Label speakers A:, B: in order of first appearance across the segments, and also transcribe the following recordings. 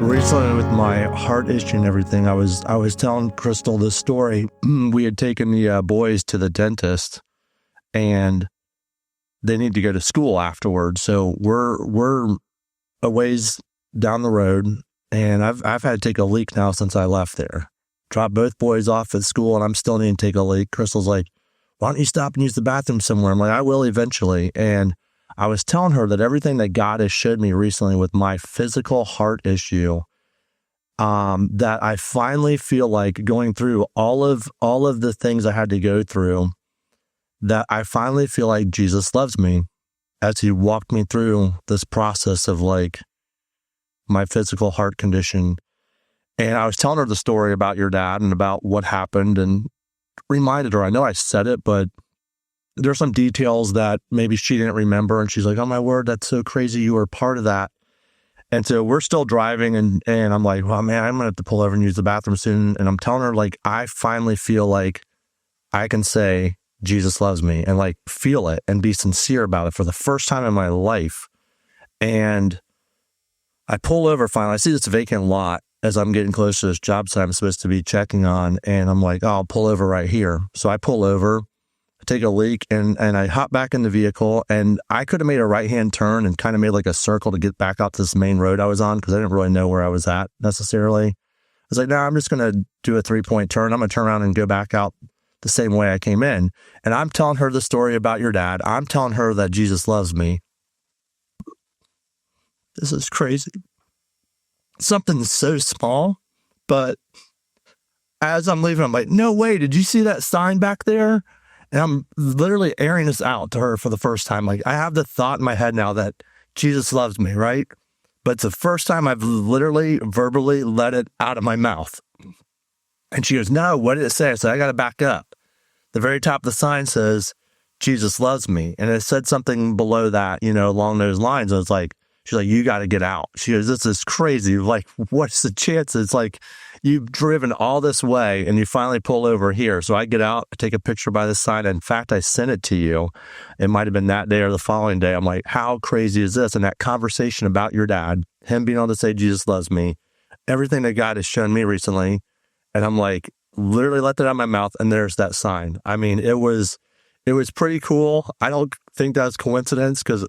A: Recently, with my heart issue and everything, I was telling Crystal this story. We had taken the boys to the dentist, and they need to go to school afterwards. So we're a ways down the road, and I've had to take a leak now since I left there. Dropped both boys off at school, and I'm still needing to take a leak. Crystal's like, "Why don't you stop and use the bathroom somewhere?" I'm like, "I will eventually." And I was telling her that everything that God has showed me recently with my physical heart issue, that I finally feel like going through all of the things I had to go through, that I finally feel like Jesus loves me as he walked me through this process of like my physical heart condition. And I was telling her the story about your dad and about what happened, and reminded her, I know I said it, but there's some details that maybe she didn't remember. And she's like, "Oh my word, that's so crazy. You were part of that." And so we're still driving, and I'm like, "Well, man, I'm going to have to pull over and use the bathroom soon." And I'm telling her, like, I finally feel like I can say Jesus loves me and like feel it and be sincere about it for the first time in my life. And I pull over finally. I see this vacant lot as I'm getting close to this job site I'm supposed to be checking on. And I'm like, "Oh, I'll pull over right here." So I pull over, take a leak, and I hop back in the vehicle, and I could have made a right-hand turn and kind of made like a circle to get back out to this main road I was on, because I didn't really know where I was at necessarily. I was like, "No, I'm just going to do a 3-point turn. I'm going to turn around and go back out the same way I came in." And I'm telling her the story about your dad. I'm telling her that Jesus loves me. This is crazy. Something so small, but as I'm leaving, I'm like, "No way, did you see that sign back there?" And I'm literally airing this out to her for the first time. Like, I have the thought in my head now that Jesus loves me, right? But it's the first time I've literally verbally let it out of my mouth. And she goes, "No, what did it say?" I said, "I got to back up. The very top of the sign says, Jesus loves me." And it said something below that, along those lines. And it's like, she's like, "You got to get out." She goes, "This is crazy. Like, what's the chances? Like, you've driven all this way and you finally pull over here." So I get out, I take a picture by the sign. In fact, I sent it to you. It might have been that day or the following day. I'm like, how crazy is this? And that conversation about your dad, him being able to say Jesus loves me, everything that God has shown me recently. And I'm like, literally let that out of my mouth, and there's that sign. I mean, it was pretty cool. I don't think that's coincidence, because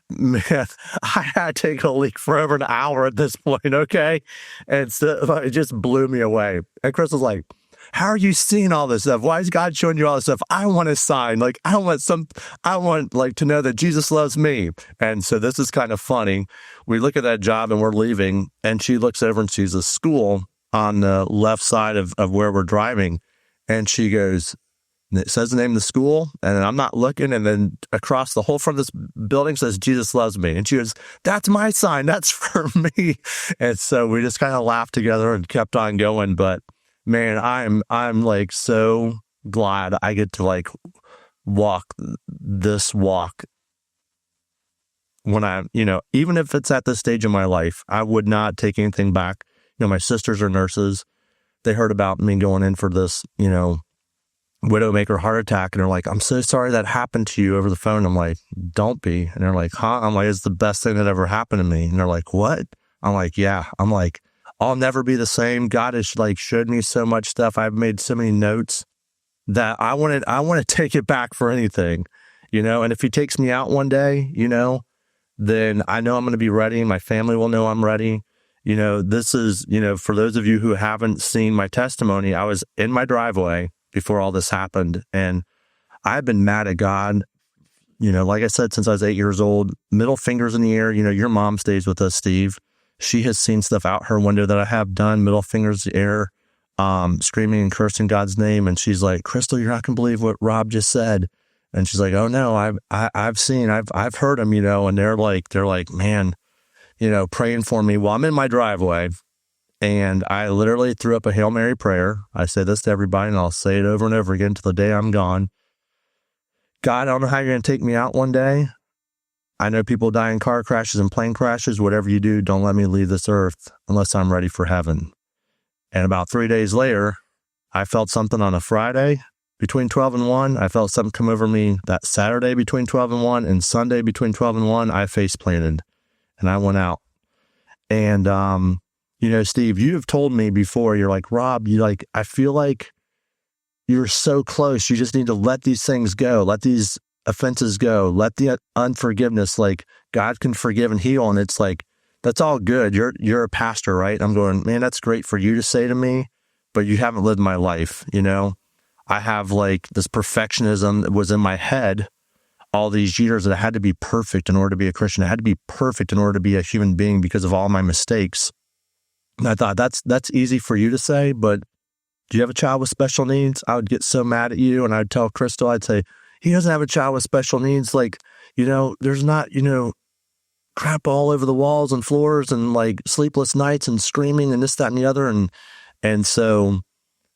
A: man, I had to take a leak for over an hour at this point, okay? And so it just blew me away. And Crystal's like, "How are you seeing all this stuff? Why is God showing you all this stuff? I want a sign. Like, I want like to know that Jesus loves me." And so this is kind of funny. We look at that job and we're leaving, and she looks over and sees a school on the left side of where we're driving. And she goes, and it says the name of the school, and I'm not looking, and then across the whole front of this building says Jesus loves me. And she goes, "That's my sign. That's for me." And so we just kind of laughed together and kept on going. But man, I'm like so glad I get to like walk this walk when I'm, even if it's at this stage of my life. I would not take anything back. My sisters are nurses. They heard about me going in for this, widowmaker heart attack, and they're like, "I'm so sorry that happened to you," over the phone. I'm like, "Don't be." And they're like, "Huh?" I'm like, "It's the best thing that ever happened to me." And they're like, "What?" I'm like, "Yeah." I'm like, I'll never be the same. God has like showed me so much stuff. I've made so many notes that I want to take it back for anything, and if he takes me out one day, then I know I'm going to be ready. My family will know I'm ready. This is, for those of you who haven't seen my testimony, I was in my driveway before all this happened, and I've been mad at God, like I said, since I was 8 years old. Middle fingers in the air. Your mom stays with us, Steve. She has seen stuff out her window that I have done, middle fingers in the air, screaming and cursing God's name. And she's like, "Crystal, you're not gonna believe what Rob just said." And she's like, "Oh no, I've seen, I've heard him, and they're like, man, praying for me while I'm in my driveway." And I literally threw up a Hail Mary prayer. I say this to everybody, and I'll say it over and over again till the day I'm gone. God, I don't know how you're going to take me out one day. I know people die in car crashes and plane crashes. Whatever you do, don't let me leave this earth unless I'm ready for heaven. And about 3 days later, I felt something on a Friday between 12 and 1. I felt something come over me that Saturday between 12 and 1, and Sunday between 12 and 1, I face planted and I went out. And, Steve, you have told me before, you're like, Rob, I feel like you're so close. You just need to let these things go. Let these offenses go. Let the unforgiveness, like God can forgive and heal. And it's like, that's all good. You're a pastor, right? I'm going, man, that's great for you to say to me, but you haven't lived my life. I have like this perfectionism that was in my head all these years that I had to be perfect in order to be a Christian. I had to be perfect in order to be a human being because of all my mistakes. And I thought that's easy for you to say, but do you have a child with special needs? I would get so mad at you, and I'd tell Crystal, I'd say, he doesn't have a child with special needs. Like, there's not, crap all over the walls and floors and like sleepless nights and screaming and this, that, and the other. And so,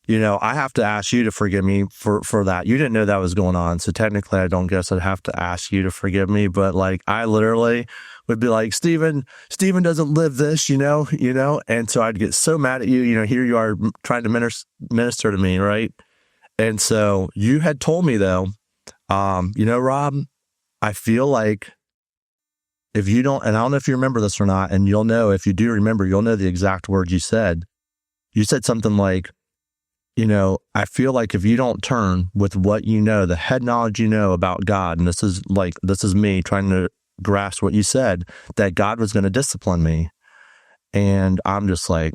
A: I have to ask you to forgive me for that. You didn't know that was going on. So technically I don't guess I'd have to ask you to forgive me, but like, I literally would be like, Stephen doesn't live this, and so I'd get so mad at you, here you are trying to minister to me. Right. And so you had told me though, Rob, I feel like if you don't, and I don't know if you remember this or not, and you'll know, if you do remember, you'll know the exact words you said. You said something like, I feel like if you don't turn with what the head knowledge about God, and this is me trying to grasp what you said, that God was going to discipline me. And I'm just like,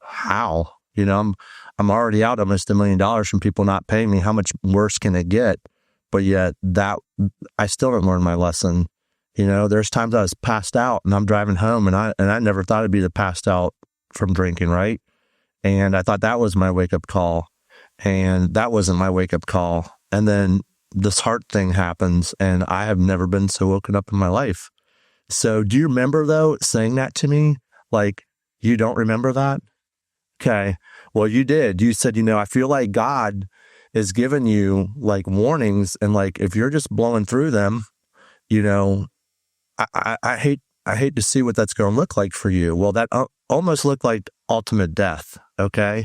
A: how? I'm already out almost $1 million from people not paying me. How much worse can it get? But yet that I still haven't learned my lesson. There's times I was passed out and I'm driving home, and I never thought it'd be the passed out from drinking, right? And I thought that was my wake-up call, and that wasn't my wake-up call. And then this heart thing happens, and I have never been so woken up in my life. So do you remember, though, saying that to me? Like, you don't remember that? Okay. Well, you did. You said, I feel like God is giving you, like, warnings, and, like, if you're just blowing through them, I hate to see what that's going to look like for you. Well, that almost looked like ultimate death. Okay.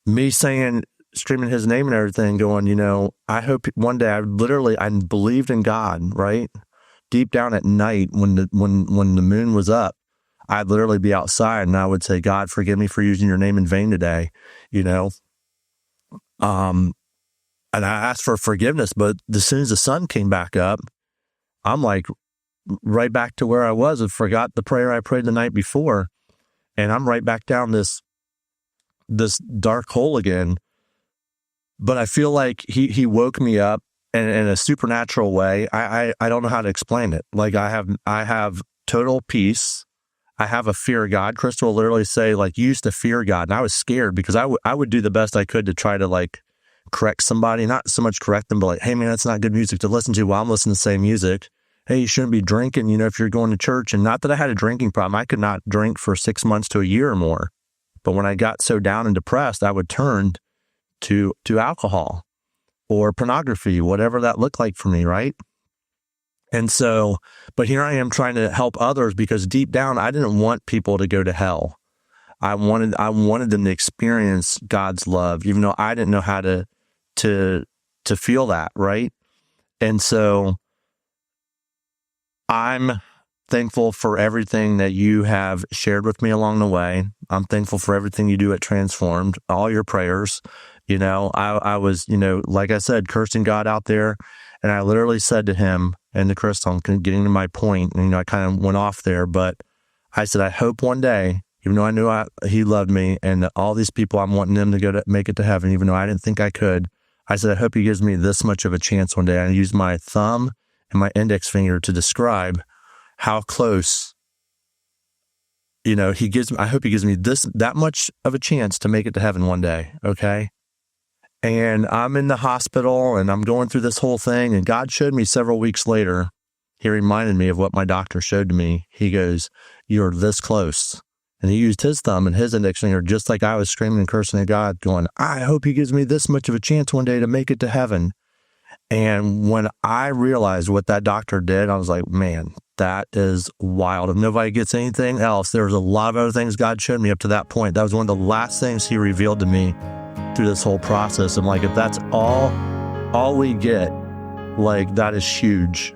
A: Me screaming his name and everything, going, I hope one day I believed in God, right? Deep down at night when the moon was up, I'd literally be outside and I would say, God, forgive me for using your name in vain today, and I asked for forgiveness, but as soon as the sun came back up, I'm like right back to where I was. I forgot the prayer I prayed the night before, and I'm right back down this dark hole again. But I feel like he woke me up in a supernatural way. I don't know how to explain it. Like I have total peace. I have a fear of God. Crystal will literally say, like, you used to fear God, and I was scared because I would do the best I could to try to like correct somebody, not so much correct them, but like, hey man, that's not good music to listen to while I'm listening to the same music. Hey, you shouldn't be drinking, if you're going to church. And not that I had a drinking problem. I could not drink for 6 months to a year or more. But when I got so down and depressed, I would turn to alcohol or pornography, whatever that looked like for me, right? And so, but here I am trying to help others because deep down, I didn't want people to go to hell. I wanted them to experience God's love, even though I didn't know how to feel that, right? And so I'm thankful for everything that you have shared with me along the way. I'm thankful for everything you do at Transformed, all your prayers. I was, like I said, cursing God out there. And I literally said to him and to Crystal, I'm getting to my point, and, I kind of went off there, but I said, I hope one day, even though I knew he loved me and all these people, I'm wanting them to make it to heaven, even though I didn't think I could. I said, I hope he gives me this much of a chance one day. I used my thumb and my index finger to describe how close, I hope he gives me that much of a chance to make it to heaven one day. Okay. And I'm in the hospital and I'm going through this whole thing, and God showed me several weeks later, he reminded me of what my doctor showed to me. He goes, you're this close. And he used his thumb and his index finger, just like I was screaming and cursing at God, going, I hope he gives me this much of a chance one day to make it to heaven. And when I realized what that doctor did, I was like, man, that is wild. If nobody gets anything else, there was a lot of other things God showed me up to that point. That was one of the last things he revealed to me through this whole process. I'm like, if that's all we get, like, that is huge.